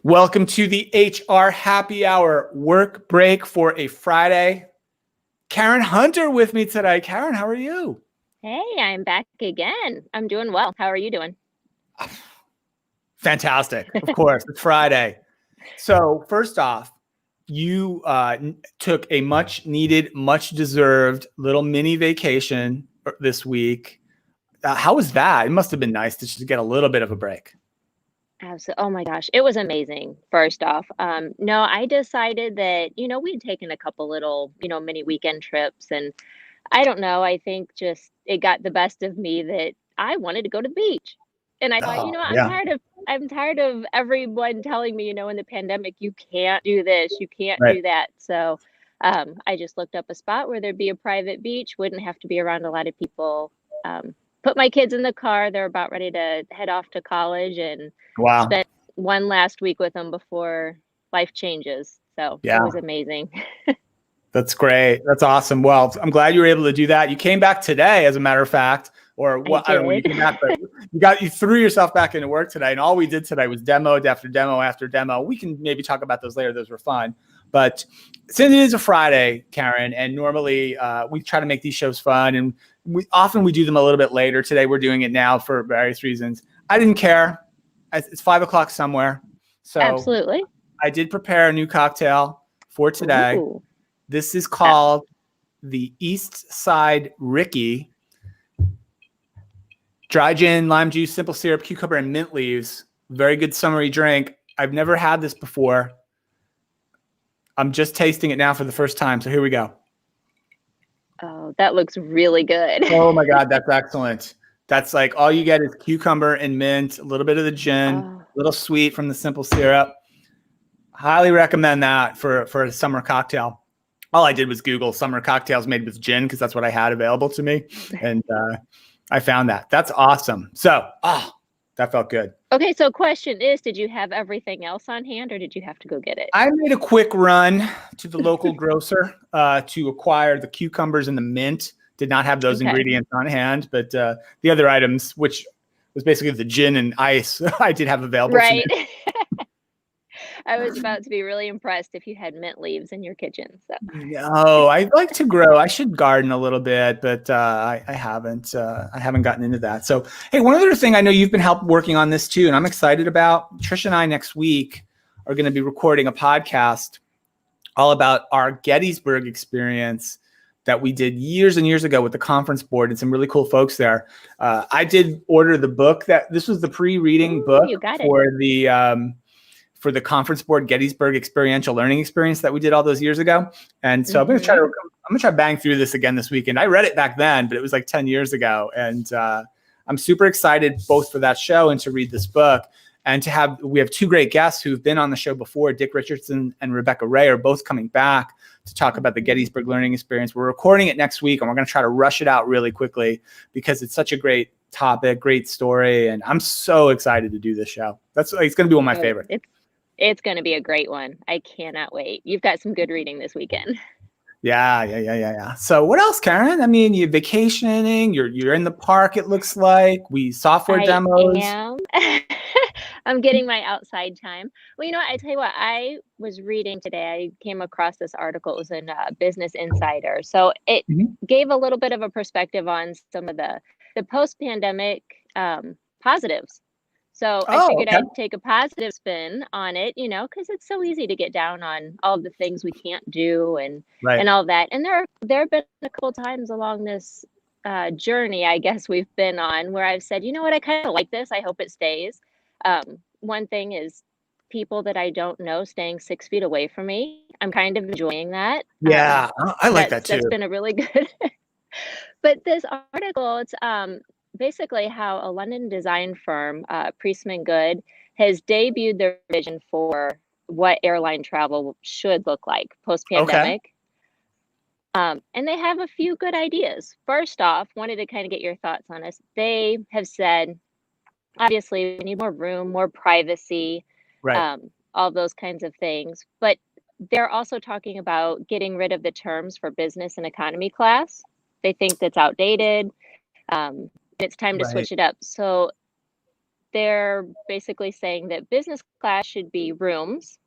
Welcome to the HR Happy Hour work break for a Friday. Karen Hunter with me today. Karen, how are you? Hey, I'm back again. I'm doing well. How are you doing? Fantastic. Of course, it's Friday. So first off, you took a much needed, much deserved little mini vacation this week. How was that? It must have been nice to just get a little bit of a break. Absolutely. Oh my gosh, it was amazing. First off, no, I decided that, we'd taken a couple little, mini weekend trips, and I don't know, I think just it got the best of me that I wanted to go to the beach. And I thought, Oh, I'm yeah. tired of everyone telling me, in the pandemic, you can't do this, you can't Right. do that. So, I just looked up a spot where there'd be a private beach, wouldn't have to be around a lot of people. Put my kids in the car. They're about ready to head off to college, and Wow. spent one last week with them before life changes. So Yeah. it was amazing. That's great. That's awesome. Well, I'm glad you were able to do that. You came back today, as a matter of fact, or what? I don't know when you came back, but you threw yourself back into work today, and all we did today was demo after demo after demo. We can maybe talk about those later. Those were fun. But since it is a Friday, Karen, and normally we try to make these shows fun, and we do them a little bit later. Today we're doing it now for various reasons. I didn't care. It's 5 o'clock somewhere, so Absolutely. I did prepare a new cocktail for today. Ooh. This is called the East Side Ricky. Dry gin, lime juice, simple syrup, cucumber, and mint leaves. Very good summery drink. I've never had this before. I'm just tasting it now for the first time. So here we go. Oh, that looks really good. Oh my God, that's excellent. That's like all you get is cucumber and mint, a little bit of the gin, a little sweet from the simple syrup. Highly recommend that for a summer cocktail. All I did was Google summer cocktails made with gin because that's what I had available to me. And I found that. That's awesome. So, that felt good. Okay, so question is, did you have everything else on hand, or did you have to go get it? I made a quick run to the local grocer to acquire the cucumbers and the mint. Did not have those ingredients on hand, but the other items, which was basically the gin and ice, I did have available. Right. I was about to be really impressed if you had mint leaves in your kitchen. So. No, I like to grow. I should garden a little bit, but I haven't. I haven't gotten into that. So, hey, one other thing I know you've been working on this too, and I'm excited about. Trish and I next week are going to be recording a podcast all about our Gettysburg experience that we did years and years ago with the conference board and some really cool folks there. I did order the book. This was the pre-reading book for the conference board Gettysburg experiential learning experience that we did all those years ago. And so I'm going to try to bang through this again this weekend. I read it back then, but it was like 10 years ago. And I'm super excited both for that show and to read this book. And we have two great guests who've been on the show before. Dick Richardson and Rebecca Ray are both coming back to talk about the Gettysburg learning experience. We're recording it next week, and we're going to try to rush it out really quickly because it's such a great topic, great story. And I'm so excited to do this show. It's going to be one of my favorites. It's going to be a great one. I cannot wait. You've got some good reading this weekend. Yeah. So what else, Karen? I mean, you're vacationing, you're in the park, it looks like. Software demos. I am. I'm getting my outside time. Well, I tell you what, I was reading today. I came across this article. It was in Business Insider. So it gave a little bit of a perspective on some of the post-pandemic positives. So I figured I'd take a positive spin on it, because it's so easy to get down on all of the things we can't do and all that. And there have been a couple times along this journey, I guess we've been on, where I've said, you know what, I kind of like this. I hope it stays. One thing is people that I don't know staying 6 feet away from me. I'm kind of enjoying that. Yeah, I like that too. That's been a really good. But this article, it's basically how a London design firm, Priestman Good, has debuted their vision for what airline travel should look like post-pandemic. And they have a few good ideas. First off, wanted to kind of get your thoughts on this. They have said, obviously, we need more room, more privacy, all those kinds of things. But they're also talking about getting rid of the terms for business and economy class. They think that's outdated. It's time to switch it up. So they're basically saying that business class should be rooms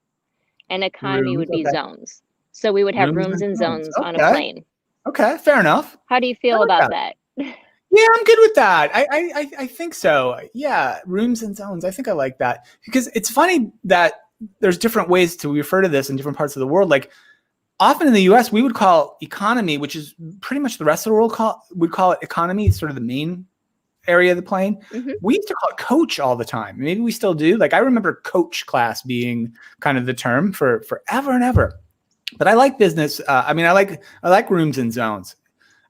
and economy Rooms, would be okay. zones. So we would have Rooms rooms and and zones. zones on a Okay. plane. Okay, fair enough. How do you I feel like about that. that? Yeah, I'm good with that. I think so. Yeah, rooms and zones. I think I like that because it's funny that there's different ways to refer to this in different parts of the world. Like often in the U.S., we would call economy, which is pretty much the rest of the world would call it economy. It's sort of the main area of the plane. Mm-hmm. We used to call it coach all the time. Maybe we still do. Like I remember coach class being kind of the term for forever and ever. But I like business. I like rooms and zones.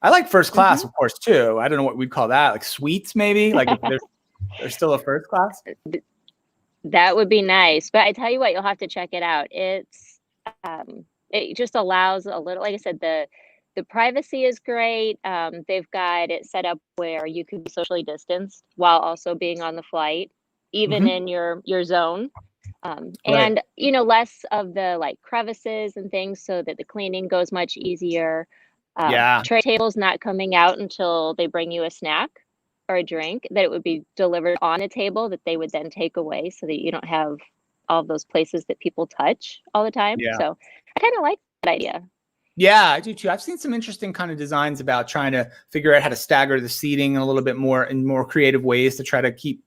I like first class, of course, too. I don't know what we'd call that, like suites, maybe. Like if there's still a first class. That would be nice. But I tell you what, you'll have to check it out. It's it just allows a little, like I said, the privacy is great. They've got it set up where you can be socially distanced while also being on the flight, even in your zone. And less of the like crevices and things, so that the cleaning goes much easier. Tray tables not coming out until they bring you a snack or a drink, that it would be delivered on a table that they would then take away, so that you don't have all of those places that people touch all the time. So I kind of like that idea. Yeah, I do too. I've seen some interesting kind of designs about trying to figure out how to stagger the seating a little bit more in more creative ways to try to keep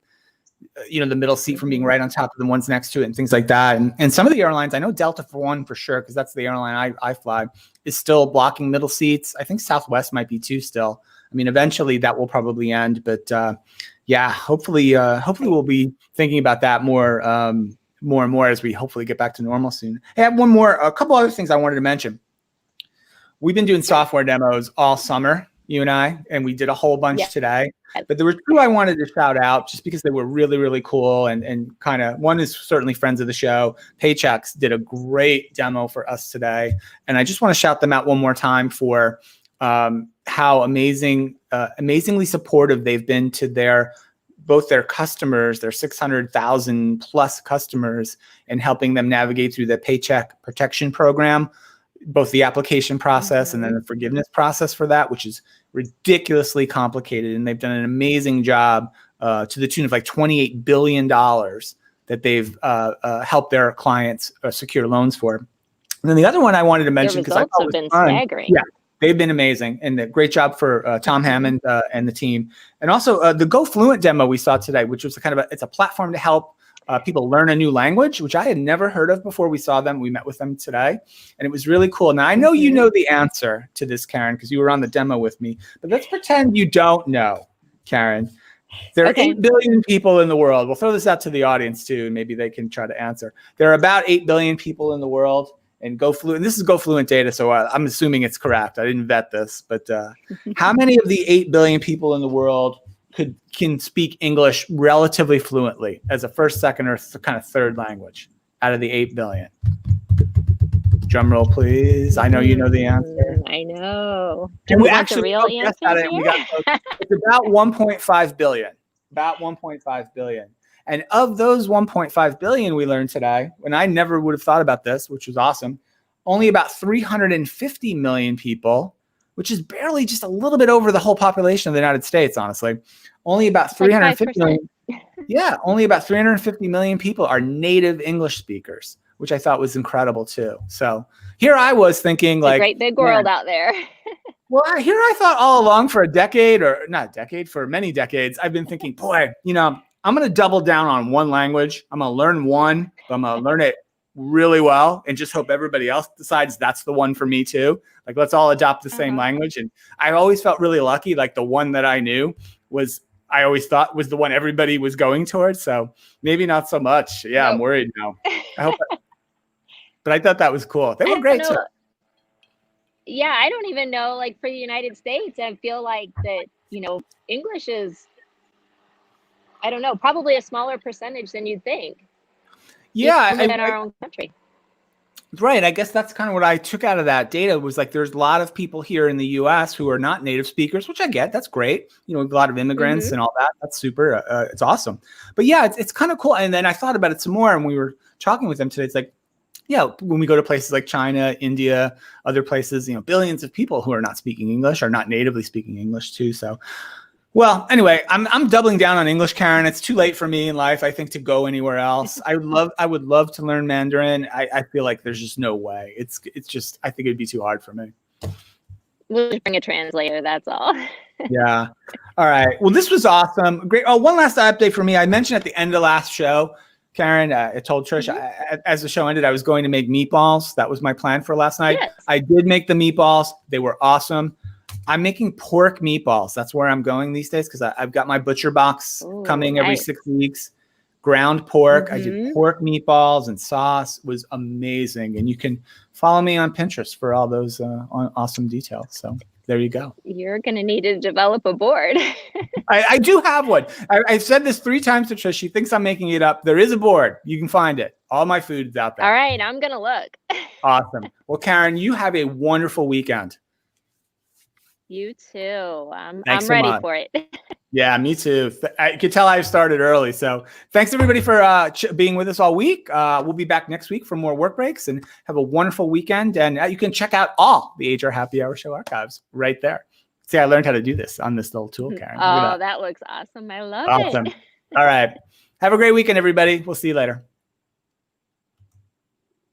the middle seat from being right on top of the ones next to it and things like that. And some of the airlines, I know Delta for one for sure, because that's the airline I fly, is still blocking middle seats. I think Southwest might be too still. I mean, eventually that will probably end, but hopefully we'll be thinking about that more and more as we hopefully get back to normal soon. I have a couple other things I wanted to mention. We've been doing software demos all summer, you and I, and we did a whole bunch today. But there were two I wanted to shout out just because they were really, really cool and kind of, one is certainly friends of the show. Paychex did a great demo for us today. And I just want to shout them out one more time for how amazingly supportive they've been to both their customers, their 600,000 plus customers, and helping them navigate through the Paycheck Protection Program, both the application process and then the forgiveness process for that, which is ridiculously complicated. And they've done an amazing job to the tune of like $28 billion that they've helped their clients secure loans for. And then the other one I wanted to mention, because I thought have been staggering. Yeah, they've been amazing, and a great job for Tom Hammond and the team. And also the GoFluent demo we saw today, which was it's a platform to help people learn a new language, which I had never heard of before we saw them. We met with them today, and it was really cool. Now, I know you know the answer to this, Karen, because you were on the demo with me, but let's pretend you don't know, Karen. There are 8 billion people in the world. We'll throw this out to the audience, too, and maybe they can try to answer. There are about 8 billion people in the world, and GoFluent, and this is GoFluent data, so I'm assuming it's correct. I didn't vet this, but how many of the 8 billion people in the world can speak English relatively fluently as a first, second, or kind of third language out of the 8 billion? Drum roll, please. I know you know the answer. I know. And we actually real answer. It's about 1.5 billion. About 1.5 billion. And of those 1.5 billion we learned today, and I never would have thought about this, which was awesome, only about 350 million people, which is barely just a little bit over the whole population of the United States, honestly. Only about 350 million. Yeah, only about 350 million people are native English speakers, which I thought was incredible too. So here I was thinking, like, great big world out there. Well, here I thought all along for for many decades, I've been thinking, boy, I'm going to double down on one language. I'm going to learn one, but I'm going to learn it really well and just hope everybody else decides that's the one for me too. Like, let's all adopt the same language. And I always felt really lucky. Like the one that I knew I always thought was the one everybody was going towards. So maybe not so much. Yeah, I'm worried now. I hope but I thought that was cool. They were great too. Yeah, I don't even know, like for the United States, I feel like that, English is, I don't know, probably a smaller percentage than you'd think. Yeah. In our own country. Right. I guess that's kind of what I took out of that data was like, there's a lot of people here in the US who are not native speakers, which I get. That's great. A lot of immigrants and all that. That's super. It's awesome. But yeah, it's kind of cool. And then I thought about it some more and we were talking with them today. It's like, yeah, when we go to places like China, India, other places, billions of people who are not speaking English are not natively speaking English too. So Well, anyway, I'm doubling down on English, Karen. It's too late for me in life, I think, to go anywhere else. I would love to learn Mandarin. I feel like there's just no way. It's just, I think it'd be too hard for me. We'll just bring a translator. That's all. Yeah. All right. Well, this was awesome. Great. Oh, one last update for me. I mentioned at the end of the last show, Karen, I told Trish, as the show ended, I was going to make meatballs. That was my plan for last night. Yes. I did make the meatballs. They were awesome. I'm making pork meatballs. That's where I'm going these days because I've got my butcher box coming every 6 weeks. Ground pork. I did pork meatballs and sauce. It was amazing. And you can follow me on Pinterest for all those awesome details. So there you go. You're going to need to develop a board. I do have one. I've said this 3 times to Trish. She thinks I'm making it up. There is a board. You can find it. All my food's out there. All right. I'm going to look. Awesome. Well, Karen, you have a wonderful weekend. You too. I'm Thanks ready for it. Yeah, me too. I could tell I've started early. So thanks everybody for being with us all week. We'll be back next week for more work breaks, and have a wonderful weekend. And you can check out all the HR Happy Hour show archives right there. See, I learned how to do this on this little tool, Karen. Oh, that looks awesome. I love it. Awesome. All right. Have a great weekend, everybody. We'll see you later.